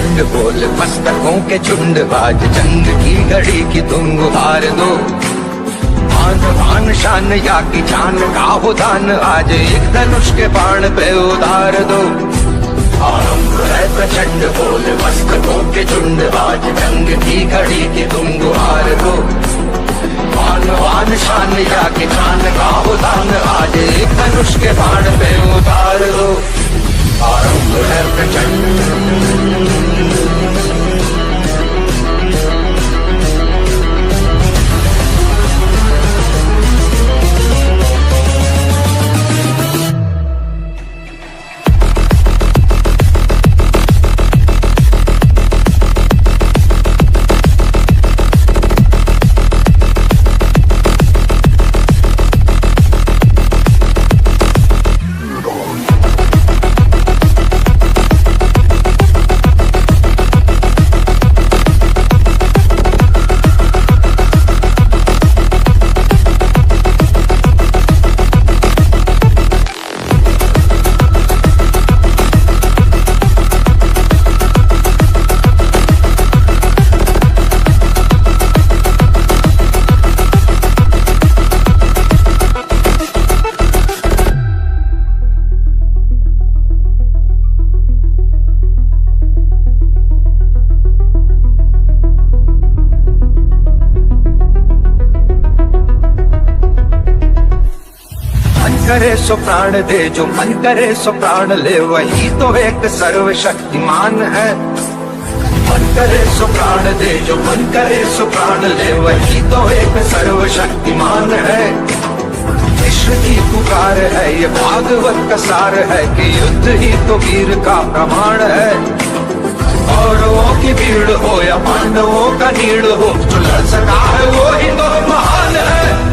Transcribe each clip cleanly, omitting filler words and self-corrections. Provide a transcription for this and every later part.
प्रचंड बोल मस्तकों के झुंड, आज जंग की घड़ी की तुम गुहार दो। आन बान शान या की जान का हो दान, आज एक धनुष के बाण पे उतार दो। आरंभ है प्रचंड बोल मस्तकों के झुंड, आज जंग की घड़ी की तुम गुहार दो। आन बान शान या की जान का हो दान, आज एक धनुष के बाण पे उतार दो। आरंभ है प्रचंड। करे सो प्राण दे, जो मन करे सो प्राण ले, वही तो एक सर्वशक्तिमान है। मन करे सो प्राण दे, जो मन करे सो प्राण ले, वही तो एक सर्वशक्तिमान है। विश्व की पुकार है ये भागवत का सार है, कि युद्ध ही तो वीर का प्रमाण है। कौरवों की भीड़ हो या पांडवों का नीड़ हो, जो लड़ सका है वो ही तो महान है।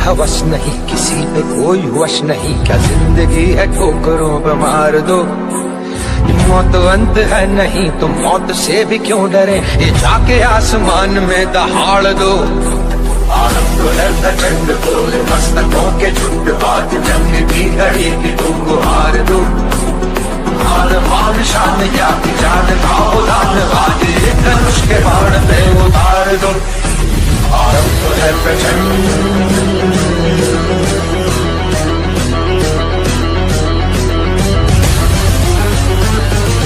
हवस नहीं किसी पे कोई वश नहीं, क्या जिंदगी है ठोकरों पे मार दो। मौत अंत है नहीं तो मौत से भी क्यों डरे, ये जाके आसमान में दहाड़ दो। आरंभ है प्रचंड बोल मस्तकों के झुंड, आज जंग की घड़ी की तुम गुहार दो। आन बान शान या की जान का हो दान, आज एक धनुष के बाण पे उतार दो। आरंभ है प्रचंड।